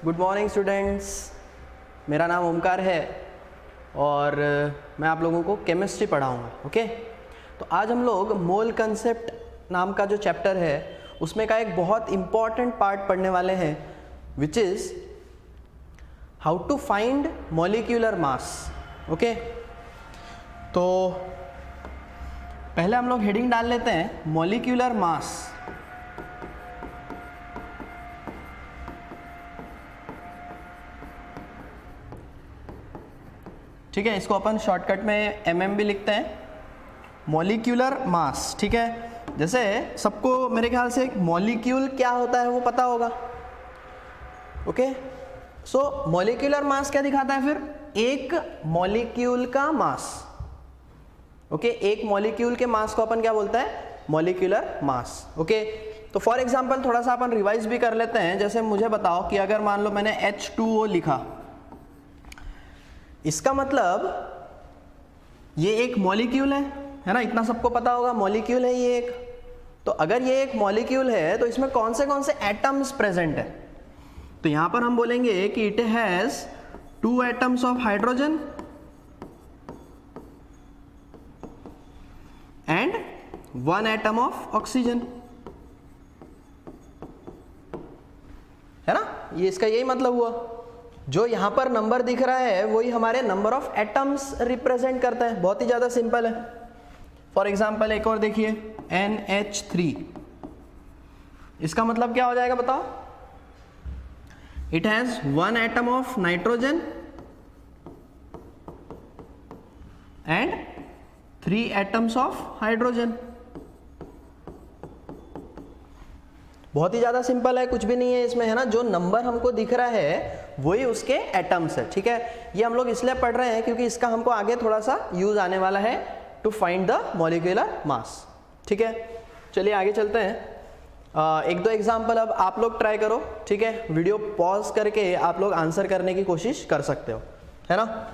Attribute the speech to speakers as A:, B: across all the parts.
A: Good morning students. मेरा नाम ओमकार है और मैं आप लोगों को केमिस्ट्री पढ़ाऊँगा। ओके, तो आज हम लोग मोल कंसेप्ट नाम का जो चैप्टर है उसमें का एक बहुत इम्पॉर्टेंट पार्ट पढ़ने वाले हैं, which is how to find molecular mass. Okay, तो पहले हम लोग हेडिंग डाल लेते हैं मॉलिक्यूलर मास। ठीक है, इसको अपन शॉर्टकट में MM भी लिखते हैं, मॉलिक्यूलर मास। ठीक है, जैसे सबको मेरे ख्याल से मॉलिक्यूल क्या होता है वो पता होगा। ओके, सो मॉलिक्यूलर मास क्या दिखाता है फिर? एक मॉलिक्यूल का मास। ओके, एक मॉलिक्यूल के मास को अपन क्या बोलता है? Molecular mass. ओके, तो फॉर एग्जांपल थोड़ा सा अपन रिवाइज भी कर लेते हैं। जैसे मुझे बताओ कि अगर मान लो मैंने H2O लिखा, इसका मतलब ये एक मॉलिक्यूल है ना, इतना सबको पता होगा, मॉलिक्यूल है ये एक। तो अगर ये एक मॉलिक्यूल है तो इसमें कौन से एटम्स प्रेजेंट है? तो यहां पर हम बोलेंगे कि it has 2 atoms of hydrogen and 1 atom of oxygen, है ना। ये इसका यही मतलब हुआ। जो यहां पर नंबर दिख रहा है वही हमारे नंबर ऑफ एटम्स रिप्रेजेंट करता है। बहुत ही ज्यादा सिंपल है। फॉर एग्जांपल एक और देखिए, NH3, इसका मतलब क्या हो जाएगा बताओ? It has 1 atom of nitrogen and 3 atoms of hydrogen. बहुत ही ज्यादा सिंपल है, कुछ भी नहीं है इसमें, है ना। जो नंबर हमको दिख रहा है वही उसके एटम्स है। ठीक है, ये हम लोग इसलिए पढ़ रहे हैं क्योंकि इसका हमको आगे थोड़ा सा यूज आने वाला है to find the molecular mass. ठीक है, चलिए आगे चलते हैं। एक दो एग्जांपल अब आप लोग ट्राई करो। ठीक है, वीडियो पॉज करके आप लोग आंसर करने की कोशिश कर सकते हो, है ना।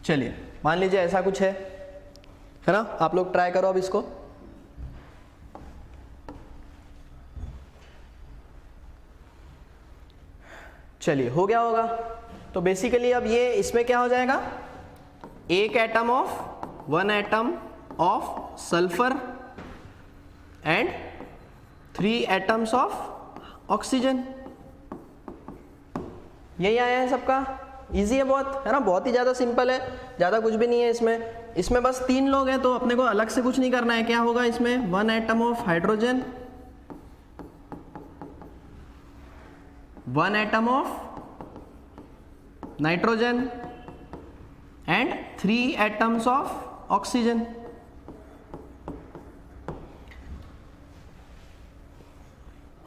A: चलिए मान लीजिए ऐसा कुछ है ना। आप लोग ट्राई करो अब इसको। चलिए हो गया होगा। तो बेसिकली अब ये इसमें क्या हो जाएगा? 1 atom of 1 atom of sulphur and 3 atoms of oxygen. यही आया है सबका। इजी है बहुत, है ना, बहुत ही ज्यादा सिंपल है, ज्यादा कुछ भी नहीं है इसमें। इसमें बस 3 लोग हैं तो अपने को अलग से कुछ नहीं करना है। क्या होगा इसमें? 1 atom of hydrogen, 1 atom of nitrogen and 3 atoms of oxygen.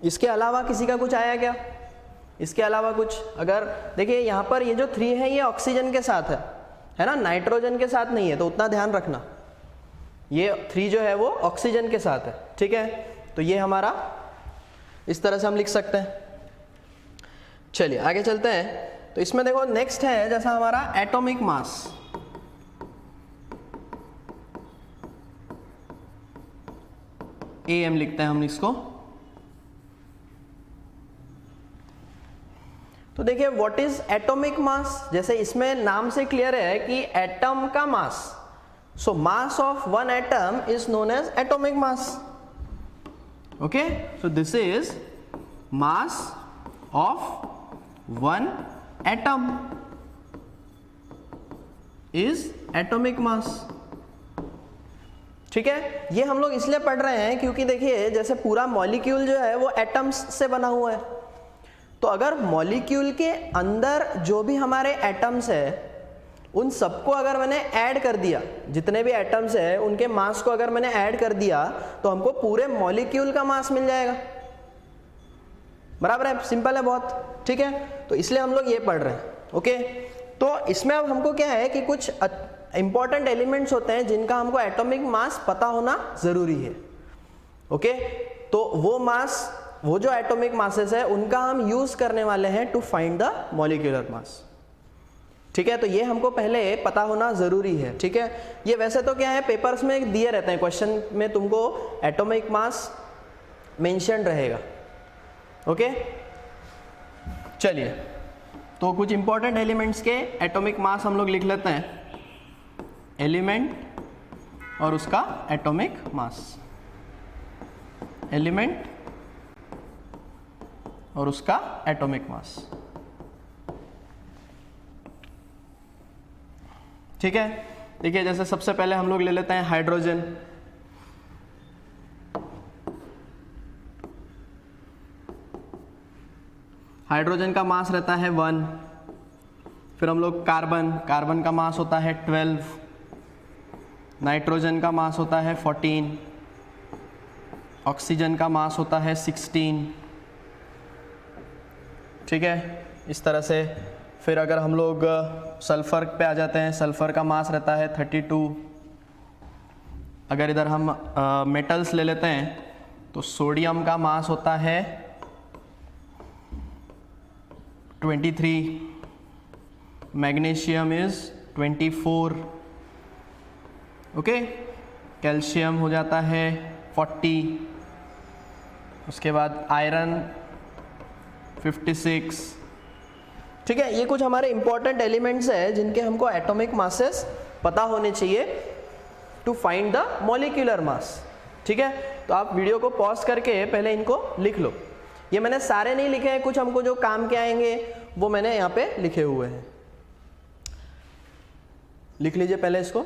A: इसके अलावा किसी का कुछ आया क्या? इसके अलावा कुछ? अगर देखिए यहाँ पर ये जो 3 है ये ऑक्सीजन के साथ है ना, नाइट्रोजन के साथ नहीं है, तो उतना ध्यान रखना। ये 3 जो है वो ऑक्सीजन के साथ है। ठीक है, तो ये हमारा इस तरह से हम लिख सकते हैं। चलिए आगे चलते हैं। तो इसमें देखो नेक्स्ट है जैसा हमारा एटॉमिक मास। AM लिखते हैं हम इसको। तो देखिए व्हाट इज एटॉमिक मास? जैसे इसमें नाम से क्लियर है कि एटम का mass, so mass of 1 atom is known as atomic mass. Okay, so this is mass of 1 atom is atomic mass. ठीक है, ये हम लोग इसलिए पढ़ रहे हैं क्योंकि देखिए जैसे पूरा मॉलिक्यूल जो है वो एटम्स से बना हुआ है। तो अगर मॉलिक्यूल के अंदर जो भी हमारे एटम्स है उन सबको अगर मैंने ऐड कर दिया, जितने भी एटम्स है उनके मास को अगर मैंने ऐड कर दिया तो हमको पूरे मॉलिक्यूल का मास मिल जाएगा। बराबर है, सिंपल है बहुत। ठीक है, तो इसलिए हम लोग ये पढ़ रहे हैं। ओके, तो इसमें अब हमको क्या है कि कुछ इंपॉर्टेंट एलिमेंट्स होते हैं जिनका हमको एटॉमिक मास पता होना जरूरी है। ओके, तो वो जो एटॉमिक मासेस है उनका हम यूज करने वाले हैं to find the molecular mass. ठीक है, तो ये हमको पहले पता होना ज़रूरी है। ठीक है, ये वैसे तो क्या है, पेपर्स में दिए रहते हैं, क्वेश्चन में तुमको एटॉमिक मास मेंशन रहेगा। ओके, चलिए तो कुछ इंपॉर्टेंट एलिमेंट्स के एटॉमिक मास हम लोग लिख लेते हैं, एलिमेंट और उसका एटॉमिक मास, एलिमेंट और उसका एटॉमिक मास। ठीक है, देखिए जैसे सबसे पहले हम लोग ले लेते हैं हाइड्रोजन। हाइड्रोजन का मास रहता है 1। फिर हम लोग कार्बन, कार्बन का मास होता है 12। नाइट्रोजन का मास होता है 14। ऑक्सीजन का मास होता है 16। ठीक है, इस तरह से। फिर अगर हम लोग सल्फर पे आ जाते हैं, सल्फर का मास रहता है 32। अगर इधर हम मेटल्स ले लेते हैं तो सोडियम का मास होता है 23, मैग्नीशियम इज 24। ओके, कैल्शियम हो जाता है 40। उसके बाद आयरन 56। ठीक है, ये कुछ हमारे इंपॉर्टेंट एलिमेंट्स है जिनके हमको एटॉमिक मासेस पता होने चाहिए to find the molecular mass. ठीक है, तो आप वीडियो को पॉज करके पहले इनको लिख लो। ये मैंने सारे नहीं लिखे हैं, कुछ हमको जो काम के आएंगे वो मैंने यहाँ पे लिखे हुए हैं। लिख लीजिए पहले इसको।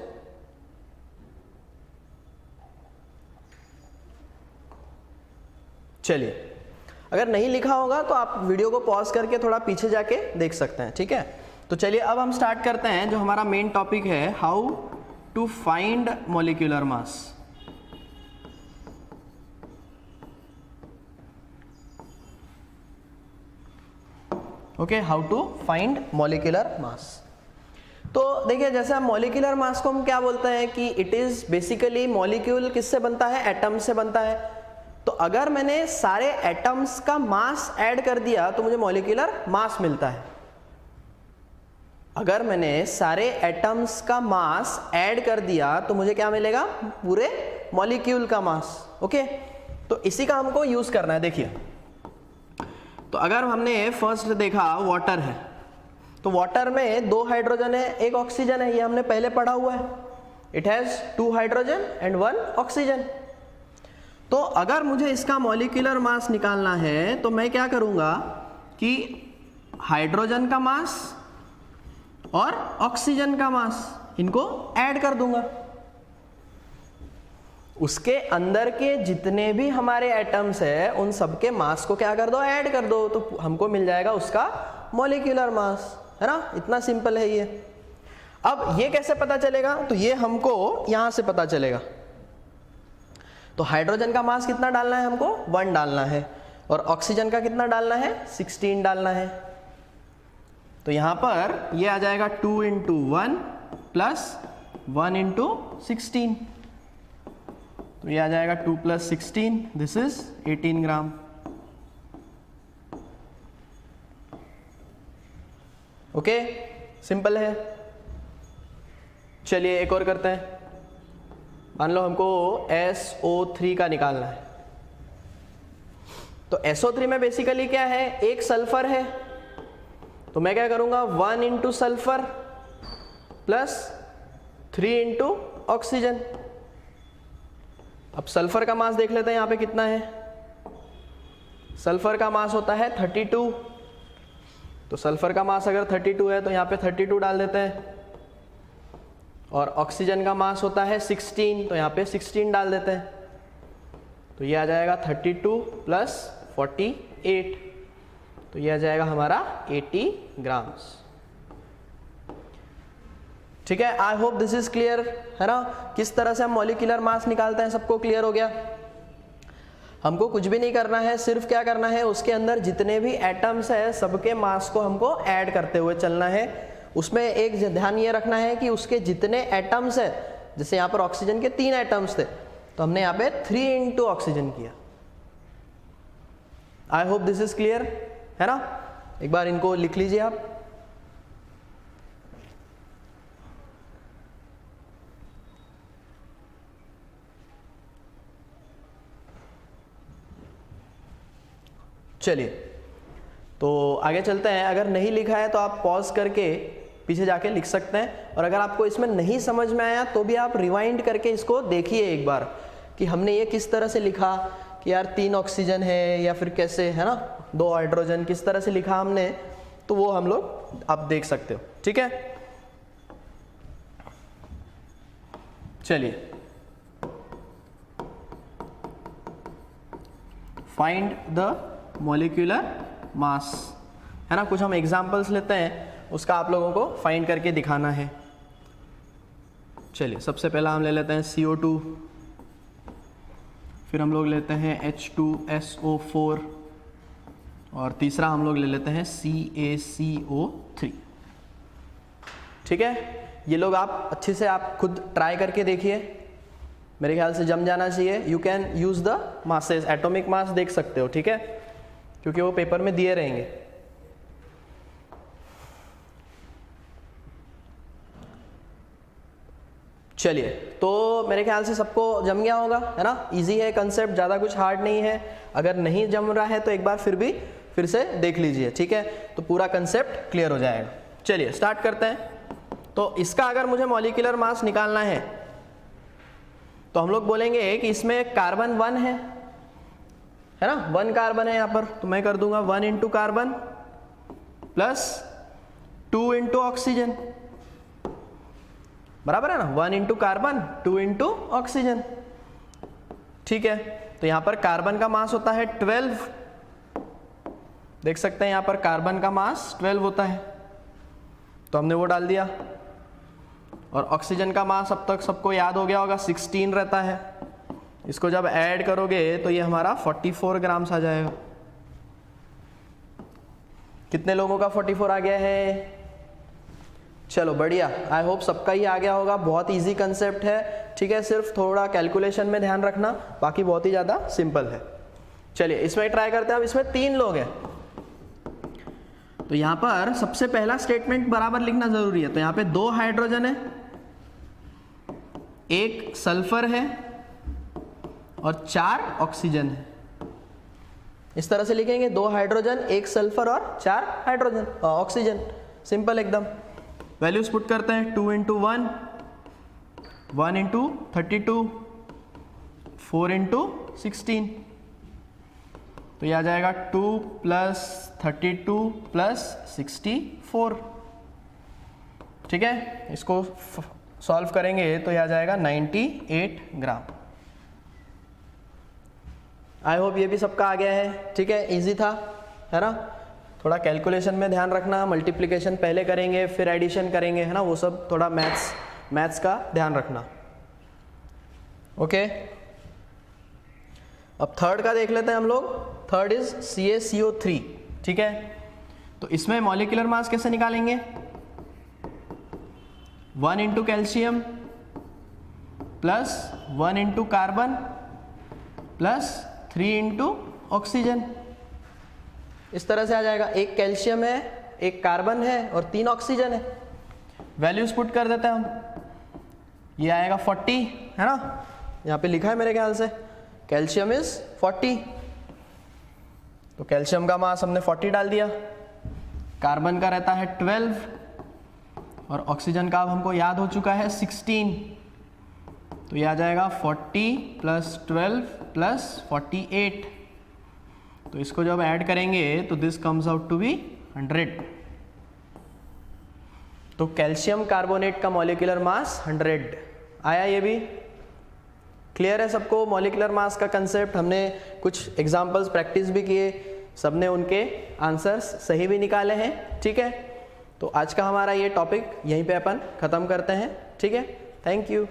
A: चलिए, अगर नहीं लिखा होगा तो आप वीडियो को पॉज करके थोड़ा पीछे जाके देख सकते हैं। ठीक है, तो चलिए अब हम स्टार्ट करते हैं जो हमारा मेन टॉपिक है, how to find molecular mass. Okay, how to find molecular mass. तो देखिए जैसे हम मॉलिक्यूलर मास को हम क्या बोलते हैं कि इट इज बेसिकली, मॉलिक्यूल किससे बनता है, एटम से बनता है। तो अगर मैंने सारे एटम्स का मास ऐड कर दिया तो मुझे मॉलिक्यूलर मास मिलता है। अगर मैंने सारे एटम्स का मास ऐड कर दिया तो मुझे क्या मिलेगा, पूरे मॉलिक्यूल का मास। ओके, तो इसी का हमको यूज करना है। देखिए, तो अगर हमने फर्स्ट देखा वाटर है, तो वाटर में 2 हाइड्रोजन है, 1 ऑक्सीजन है, ये हमने पहले पढ़ा हुआ है। It has 2 hydrogen and 1 oxygen. तो अगर मुझे इसका मॉलिक्यूलर मास निकालना है तो मैं क्या करूंगा कि हाइड्रोजन का मास और ऑक्सीजन का मास इनको ऐड कर दूंगा। उसके अंदर के जितने भी हमारे एटम्स है उन सबके मास को क्या कर दो, ऐड कर दो, तो हमको मिल जाएगा उसका मॉलिक्यूलर मास, है ना। इतना सिंपल है ये। अब ये कैसे पता चलेगा, तो ये हमको यहां से पता चलेगा। तो हाइड्रोजन का मास कितना डालना है हमको, 1 डालना है, और ऑक्सीजन का कितना डालना है, 16 डालना है। तो यहां पर ये आ जाएगा 2 × 1 + 1 × 16। तो ये आ जाएगा 2 + 16, this is 18 gram. Okay, simple है। चलिए एक और करते हैं। मान लो हमको SO3 का निकालना है। तो SO3 में बेसिकली क्या है, एक सल्फर है, तो मैं क्या करूंगा, 1 × सल्फर + 3 × ऑक्सीजन। अब सल्फर का मास देख लेते हैं यहाँ पे कितना है। सल्फर का मास होता है 32। तो सल्फर का मास अगर 32 है तो यहाँ पे 32 डाल देते हैं। और ऑक्सीजन का मास होता है 16, तो यहाँ पे 16 डाल देते हैं। तो ये आ जाएगा 32 + 48, तो ये आ जाएगा हमारा 80 ग्राम्स। ठीक है, I hope this is clear, है ना। किस तरह से हम मॉलिक्यूलर मास निकालते हैं, सबको क्लियर हो गया। हमको कुछ भी नहीं करना है, सिर्फ क्या करना है, उसके अंदर जितने भी एटम्स है सबके मास को हमको ऐड करते हुए चलना है। उसमें एक ध्यान ये रखना है कि उसके जितने एटम्स है, जैसे यहाँ पर ऑक्सीजन के 3 एटम्स थे, तो हमने यहाँ पे 3 × ऑक्सीजन किया। I hope this is clear, है ना। एक बार इनको लिख लीजिए आप। चलिए तो आगे चलते हैं। अगर नहीं लिखा है तो आप पॉज करके पीछे जाके लिख सकते हैं, और अगर आपको इसमें नहीं समझ में आया तो भी आप रिवाइंड करके इसको देखिए एक बार कि हमने ये किस तरह से लिखा कि यार 3 ऑक्सीजन है या फिर कैसे, है ना, 2 हाइड्रोजन, किस तरह से लिखा हमने, तो वो हम लोग आप देख सकते हो। ठीक है, चलिए फाइंड द मॉलिक्यूलर मास, है ना, कुछ हम एग्जांपल्स लेते हैं, उसका आप लोगों को फाइंड करके दिखाना है। चलिए सबसे पहला हम ले लेते हैं CO2, फिर हम लोग लेते हैं H2SO4, और तीसरा हम लोग ले लेते हैं CaCO3। ठीक है, ये लोग आप अच्छे से आप खुद ट्राई करके देखिए, मेरे ख्याल से जम जाना चाहिए। You can use the masses, atomic mass देख सकते हो, ठीक है, क्योंकि वो पेपर में दिए रहेंगे। चलिए, तो मेरे ख्याल से सबको जम गया होगा, है ना, इजी है कंसेप्ट, ज़्यादा कुछ हार्ड नहीं है। अगर नहीं जम रहा है तो एक बार फिर से देख लीजिए, ठीक है, तो पूरा कंसेप्ट क्लियर हो जाएगा। चलिए स्टार्ट करते हैं। तो इसका अगर मुझे मॉलिक्यूलर मास निकालना है तो हम लोग बोलेंगे कि इसमें कार्बन 1 है ना, 1 कार्बन है यहाँ पर, तो मैं कर दूंगा 1 into carbon plus 2 into oxygen, बराबर है ना, 1 इंटू कार्बन 2 इंटू ऑक्सीजन। ठीक है, तो यहां पर कार्बन का मास होता है 12, देख सकते हैं यहां पर कार्बन का मास 12 होता है, तो हमने वो डाल दिया। और ऑक्सीजन का मास अब तक सबको याद हो गया होगा 16 रहता है, इसको जब ऐड करोगे तो ये हमारा 44 ग्राम्स आ जाएगा। कितने लोगों का 44 आ गया है? चलो बढ़िया, आई होप सबका ही आ गया होगा। बहुत इजी कंसेप्ट है, ठीक है, सिर्फ थोड़ा कैलकुलेशन में ध्यान रखना, बाकी बहुत ही ज़्यादा सिंपल है। चलिए इसमें ट्राई करते हैं। अब इसमें 3 लोग हैं, तो यहाँ पर सबसे पहला स्टेटमेंट बराबर लिखना जरूरी है। तो यहाँ पे 2 हाइड्रोजन है, 1 सल्फर है और 4 ऑक्सीजन है। इस तरह से लिखेंगे, 2 हाइड्रोजन, 1 सल्फर और 4 हाइड्रोजन ऑक्सीजन, सिंपल एकदम। वैल्यूज पुट करते हैं, 2 इंटू 1, 1 इंटू 32, 4 इंटू 16, तो ये आ जाएगा 2 प्लस 32 प्लस 64। ठीक है, इसको सॉल्व करेंगे तो ये आ जाएगा 98 ग्राम। आई होप ये भी सबका आ गया है, ठीक है, इजी था, है ना। थोड़ा कैलकुलेशन में ध्यान रखना, मल्टीप्लिकेशन पहले करेंगे फिर एडिशन करेंगे, है ना, वो सब थोड़ा मैथ्स का ध्यान रखना। ओके, अब थर्ड का देख लेते हैं हम लोग। Third is CaCO3। ठीक है, तो इसमें मॉलिक्यूलर मास कैसे निकालेंगे? 1 into calcium plus 1 into carbon plus 3 into oxygen, इस तरह से आ जाएगा। 1 कैल्शियम है, 1 कार्बन है और 3 ऑक्सीजन है। वैल्यूज पुट कर देते हैं हम, ये आएगा 40, है ना, यहाँ पे लिखा है मेरे ख्याल से, कैल्शियम इज 40, तो कैल्शियम का मास हमने 40 डाल दिया। कार्बन का रहता है 12 और ऑक्सीजन का अब हमको याद हो चुका है 16, तो ये आ जाएगा 40 प्लस 12 प्लस 48, तो इसको जब ऐड करेंगे तो this comes out to be 100। तो कैल्शियम कार्बोनेट का मॉलिक्यूलर मास 100 आया। ये भी क्लियर है सबको? मॉलिक्यूलर मास का कंसेप्ट हमने कुछ एग्जांपल्स प्रैक्टिस भी किए, सबने उनके आंसर्स सही भी निकाले हैं। ठीक है, तो आज का हमारा ये टॉपिक यहीं पे अपन ख़त्म करते हैं। ठीक है, थैंक यू।